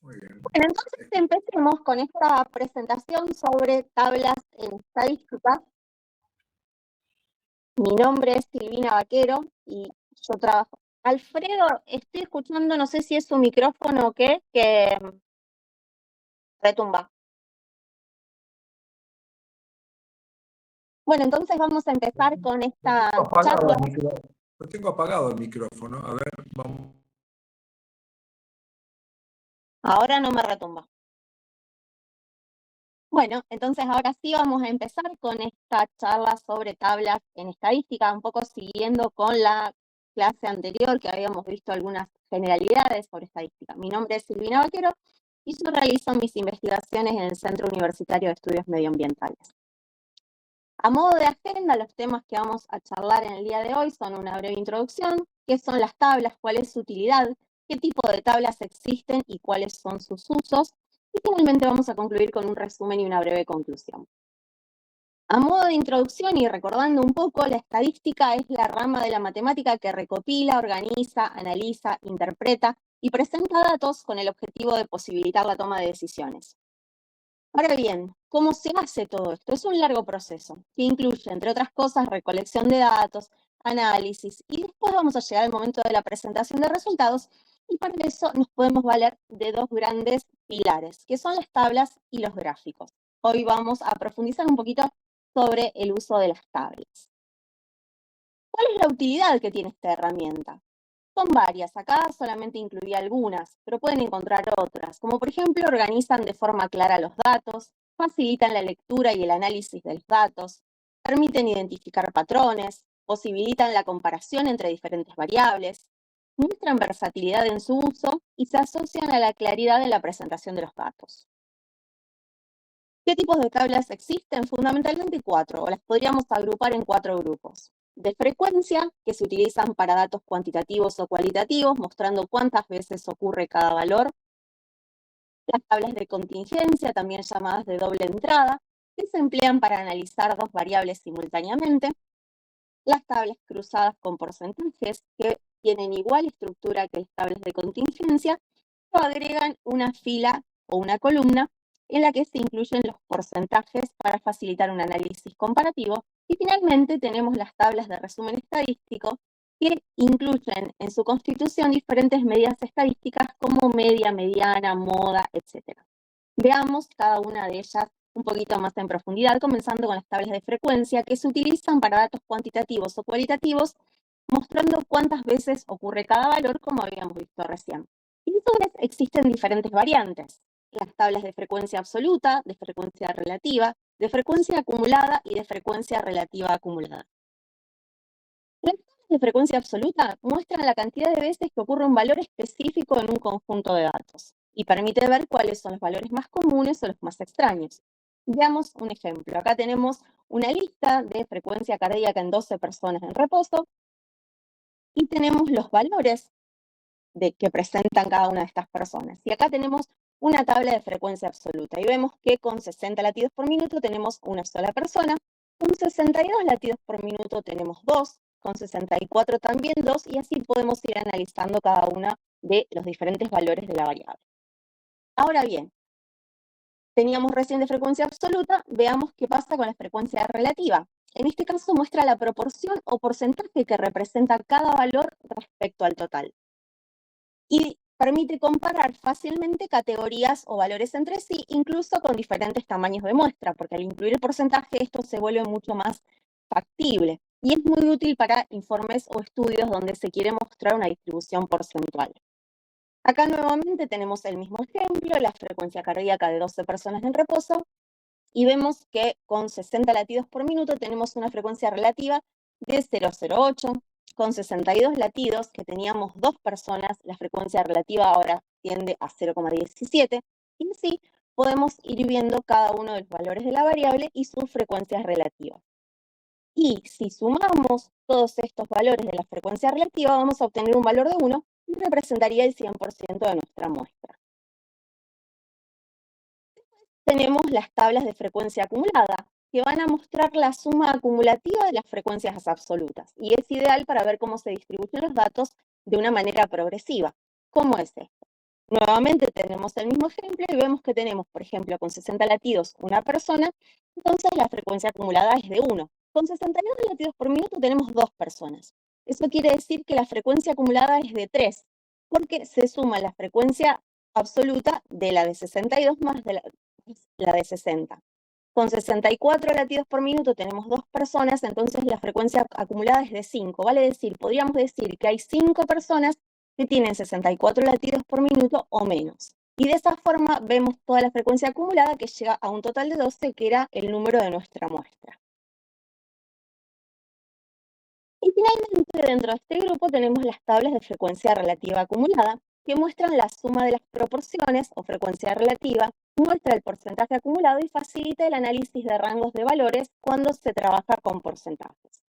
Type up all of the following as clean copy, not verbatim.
Muy bien. Bueno, entonces empecemos con esta presentación sobre tablas en estadística. Mi nombre es Silvina Vaquero y yo trabajo. Alfredo, estoy escuchando, no sé si es su micrófono o qué, que retumba. Bueno, entonces vamos a empezar con esta charla. Lo tengo apagado el micrófono. A ver, vamos. Ahora no me retumba. Bueno, entonces ahora sí vamos a empezar con esta charla sobre tablas en estadística, un poco siguiendo con la clase anterior que habíamos visto algunas generalidades sobre estadística. Mi nombre es Silvina Vaquero y yo realizo mis investigaciones en el Centro Universitario de Estudios Medioambientales. A modo de agenda, los temas que vamos a charlar en el día de hoy son una breve introducción, qué son las tablas, cuál es su utilidad, qué tipo de tablas existen y cuáles son sus usos, y finalmente vamos a concluir con un resumen y una breve conclusión. A modo de introducción y recordando un poco, la estadística es la rama de la matemática que recopila, organiza, analiza, interpreta y presenta datos con el objetivo de posibilitar la toma de decisiones. Ahora bien, ¿cómo se hace todo esto? Es un largo proceso que incluye, entre otras cosas, recolección de datos, análisis, y después vamos a llegar al momento de la presentación de resultados, y para eso nos podemos valer de dos grandes pilares, que son las tablas y los gráficos. Hoy vamos a profundizar un poquito sobre el uso de las tablas. ¿Cuál es la utilidad que tiene esta herramienta? Son varias, acá solamente incluí algunas, pero pueden encontrar otras, como por ejemplo organizan de forma clara los datos, facilitan la lectura y el análisis de los datos, permiten identificar patrones, posibilitan la comparación entre diferentes variables, muestran versatilidad en su uso y se asocian a la claridad en la presentación de los datos. ¿Qué tipos de tablas existen? Fundamentalmente 4, o las podríamos agrupar en 4 grupos. De frecuencia, que se utilizan para datos cuantitativos o cualitativos, mostrando cuántas veces ocurre cada valor. Las tablas de contingencia, también llamadas de doble entrada, que se emplean para analizar dos variables simultáneamente. Las tablas cruzadas con porcentajes, que tienen igual estructura que las tablas de contingencia, o agregan una fila o una columna en la que se incluyen los porcentajes para facilitar un análisis comparativo. Y finalmente tenemos las tablas de resumen estadístico, que incluyen en su constitución diferentes medidas estadísticas como media, mediana, moda, etc. Veamos cada una de ellas un poquito más en profundidad, comenzando con las tablas de frecuencia que se utilizan para datos cuantitativos o cualitativos, mostrando cuántas veces ocurre cada valor, como habíamos visto recién. Y a su vez existen diferentes variantes: las tablas de frecuencia absoluta, de frecuencia relativa, de frecuencia acumulada y de frecuencia relativa acumulada. Las tablas de frecuencia absoluta muestran la cantidad de veces que ocurre un valor específico en un conjunto de datos y permite ver cuáles son los valores más comunes o los más extraños. Veamos un ejemplo. Acá tenemos una lista de frecuencia cardíaca en 12 personas en reposo y tenemos los valores que presentan cada una de estas personas. Y acá tenemos una tabla de frecuencia absoluta y vemos que con 60 latidos por minuto tenemos una sola persona, con 62 latidos por minuto tenemos 2, con 64 también 2, y así podemos ir analizando cada uno de los diferentes valores de la variable. Ahora bien, teníamos recién de frecuencia absoluta, veamos qué pasa con la frecuencia relativa. En este caso muestra la proporción o porcentaje que representa cada valor respecto al total. Y permite comparar fácilmente categorías o valores entre sí, incluso con diferentes tamaños de muestra, porque al incluir el porcentaje esto se vuelve mucho más factible. Y es muy útil para informes o estudios donde se quiere mostrar una distribución porcentual. Acá nuevamente tenemos el mismo ejemplo, la frecuencia cardíaca de 12 personas en reposo, y vemos que con 60 latidos por minuto tenemos una frecuencia relativa de 0,08, con 62 latidos que teníamos 2 personas, la frecuencia relativa ahora tiende a 0,17, y así podemos ir viendo cada uno de los valores de la variable y sus frecuencias relativas. Y si sumamos todos estos valores de la frecuencia relativa, vamos a obtener un valor de 1 y representaría el 100% de nuestra muestra. Tenemos las tablas de frecuencia acumulada, que van a mostrar la suma acumulativa de las frecuencias absolutas, y es ideal para ver cómo se distribuyen los datos de una manera progresiva. ¿Cómo es esto? Nuevamente tenemos el mismo ejemplo y vemos que tenemos, por ejemplo, con 60 latidos una persona, entonces la frecuencia acumulada es de 1. Con 62 latidos por minuto tenemos 2 personas. Eso quiere decir que la frecuencia acumulada es de 3, porque se suma la frecuencia absoluta de la de 62 más de la de 60. Con 64 latidos por minuto tenemos 2 personas, entonces la frecuencia acumulada es de 5. Vale decir, podríamos decir que hay 5 personas que tienen 64 latidos por minuto o menos. Y de esa forma vemos toda la frecuencia acumulada que llega a un total de 12, que era el número de nuestra muestra. Y finalmente, dentro de este grupo tenemos las tablas de frecuencia relativa acumulada, que muestran la suma de las proporciones o frecuencia relativa, muestra el porcentaje acumulado y facilita el análisis de rangos de valores cuando se trabaja con porcentajes.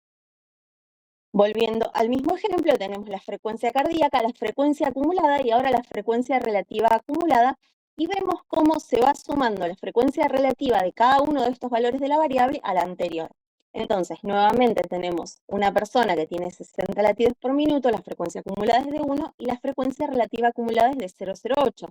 Volviendo al mismo ejemplo, tenemos la frecuencia cardíaca, la frecuencia acumulada y ahora la frecuencia relativa acumulada, y vemos cómo se va sumando la frecuencia relativa de cada uno de estos valores de la variable a la anterior. Entonces, nuevamente tenemos una persona que tiene 60 latidos por minuto, la frecuencia acumulada es de 1 y la frecuencia relativa acumulada es de 0,08.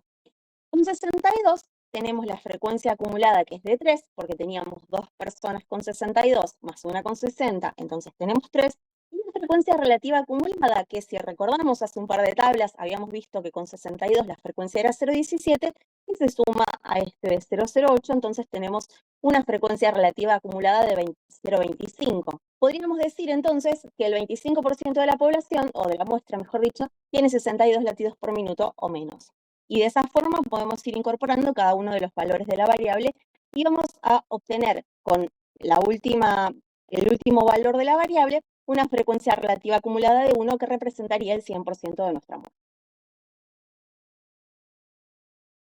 Con 62 tenemos la frecuencia acumulada que es de 3, porque teníamos 2 personas con 62 más una con 60, entonces tenemos 3. Y la frecuencia relativa acumulada, que si recordamos hace un par de tablas, habíamos visto que con 62 la frecuencia era 0,17, y se suma a este de 0,08, entonces tenemos una frecuencia relativa acumulada de 0,25. Podríamos decir entonces que el 25% de la población, o de la muestra mejor dicho, tiene 62 latidos por minuto o menos. Y de esa forma podemos ir incorporando cada uno de los valores de la variable y vamos a obtener con el último valor de la variable una frecuencia relativa acumulada de 1 que representaría el 100% de nuestra muestra.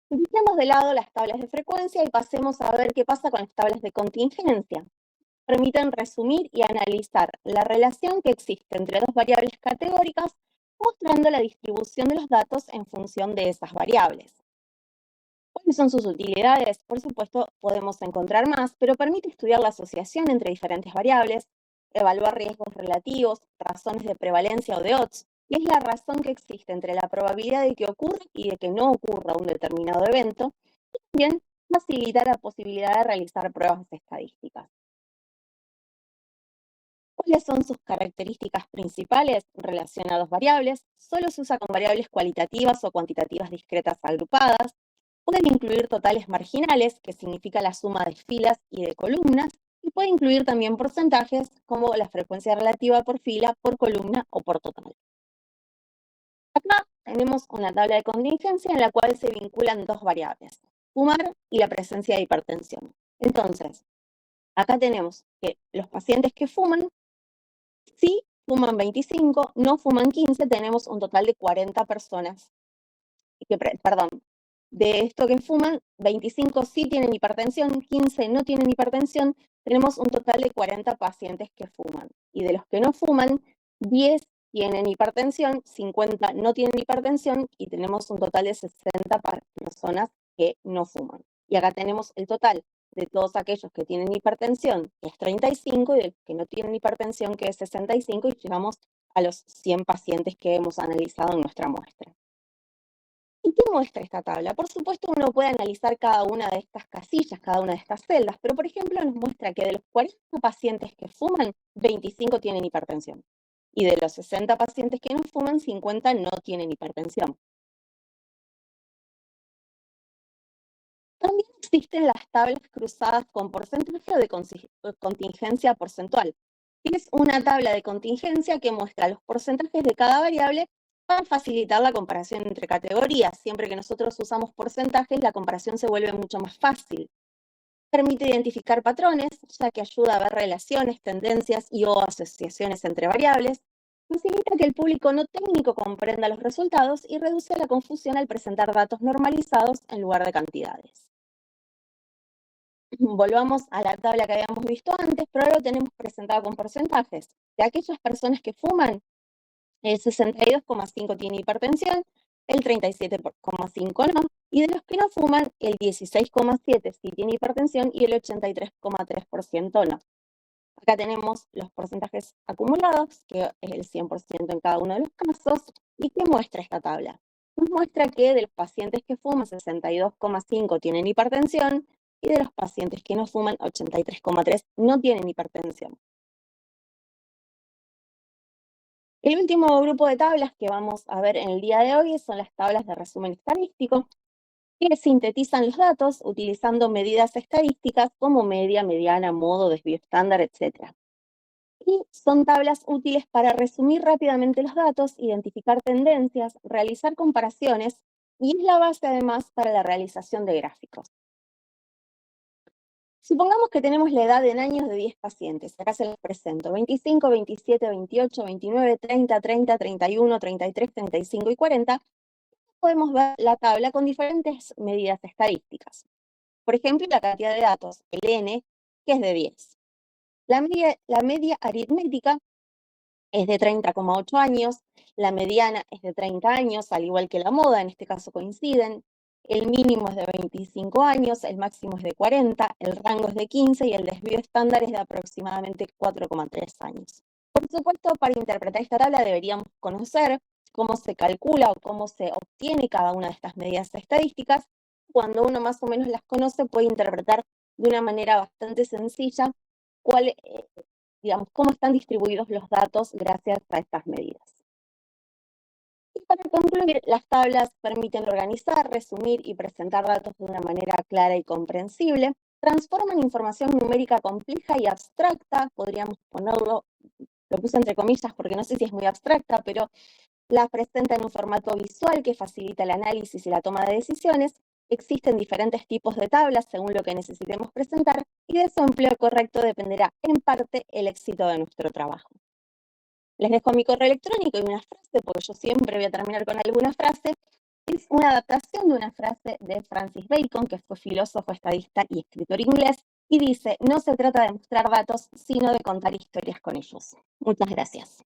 Dejemos de lado las tablas de frecuencia y pasemos a ver qué pasa con las tablas de contingencia. Permiten resumir y analizar la relación que existe entre dos variables categóricas, mostrando la distribución de los datos en función de esas variables. ¿Cuáles son sus utilidades? Por supuesto, podemos encontrar más, pero permite estudiar la asociación entre diferentes variables, evaluar riesgos relativos, razones de prevalencia o de odds, que es la razón que existe entre la probabilidad de que ocurra y de que no ocurra un determinado evento, y también facilita la posibilidad de realizar pruebas estadísticas. ¿Cuáles son sus características principales relacionadas a dos variables? Solo se usa con variables cualitativas o cuantitativas discretas agrupadas. Pueden incluir totales marginales, que significa la suma de filas y de columnas, y puede incluir también porcentajes, como la frecuencia relativa por fila, por columna o por total. Acá tenemos una tabla de contingencia en la cual se vinculan dos variables, fumar y la presencia de hipertensión. Entonces, acá tenemos que los pacientes que fuman, si fuman 25, no fuman 15, tenemos un total de 40 personas. De esto que fuman, 25 sí tienen hipertensión, 15 no tienen hipertensión, tenemos un total de 40 pacientes que fuman. Y de los que no fuman, 10 tienen hipertensión, 50 no tienen hipertensión y tenemos un total de 60 personas que no fuman. Y acá tenemos el total de todos aquellos que tienen hipertensión, que es 35, y de los que no tienen hipertensión, que es 65, y llegamos a los 100 pacientes que hemos analizado en nuestra muestra. ¿Y qué muestra esta tabla? Por supuesto, uno puede analizar cada una de estas casillas, cada una de estas celdas, pero por ejemplo nos muestra que de los 40 pacientes que fuman, 25 tienen hipertensión. Y de los 60 pacientes que no fuman, 50 no tienen hipertensión. También existen las tablas cruzadas con porcentaje o de contingencia porcentual. Es una tabla de contingencia que muestra los porcentajes de cada variable para facilitar la comparación entre categorías. Siempre que nosotros usamos porcentajes, la comparación se vuelve mucho más fácil. Permite identificar patrones, ya que ayuda a ver relaciones, tendencias y o asociaciones entre variables. Facilita que el público no técnico comprenda los resultados y reduce la confusión al presentar datos normalizados en lugar de cantidades. Volvamos a la tabla que habíamos visto antes, pero ahora lo tenemos presentado con porcentajes. De aquellas personas que fuman, el 62,5 tiene hipertensión, el 37,5 no, y de los que no fuman, el 16,7 sí tiene hipertensión y el 83,3% no. Acá tenemos los porcentajes acumulados, que es el 100% en cada uno de los casos, y ¿qué muestra esta tabla? nos muestra que de los pacientes que fuman, 62,5 tienen hipertensión y de los pacientes que no fuman, 83,3 no tienen hipertensión. El último grupo de tablas que vamos a ver en el día de hoy son las tablas de resumen estadístico, que sintetizan los datos utilizando medidas estadísticas como media, mediana, modo, desvío estándar, etc. Y son tablas útiles para resumir rápidamente los datos, identificar tendencias, realizar comparaciones y es la base además para la realización de gráficos. Supongamos que tenemos la edad en años de 10 pacientes, acá se los presento, 25, 27, 28, 29, 30, 30, 31, 33, 35 y 40, podemos ver la tabla con diferentes medidas estadísticas. Por ejemplo, la cantidad de datos, el N, que es de 10. La media aritmética es de 30,8 años, la mediana es de 30 años, al igual que la moda, en este caso coinciden. El mínimo es de 25 años, el máximo es de 40, el rango es de 15 y el desvío estándar es de aproximadamente 4,3 años. Por supuesto, para interpretar esta tabla deberíamos conocer cómo se calcula o cómo se obtiene cada una de estas medidas estadísticas. Cuando uno más o menos las conoce, puede interpretar de una manera bastante sencilla cómo están distribuidos los datos gracias a estas medidas. Y para concluir, las tablas permiten organizar, resumir y presentar datos de una manera clara y comprensible, transforman información numérica compleja y abstracta, podríamos ponerlo, lo puse entre comillas porque no sé si es muy abstracta, pero la presenta en un formato visual que facilita el análisis y la toma de decisiones. Existen diferentes tipos de tablas según lo que necesitemos presentar y de su empleo correcto dependerá en parte el éxito de nuestro trabajo. Les dejo mi correo electrónico y una frase, porque yo siempre voy a terminar con alguna frase. Es una adaptación de una frase de Francis Bacon, que fue filósofo, estadista y escritor inglés, y dice: no se trata de mostrar datos, sino de contar historias con ellos. Muchas gracias.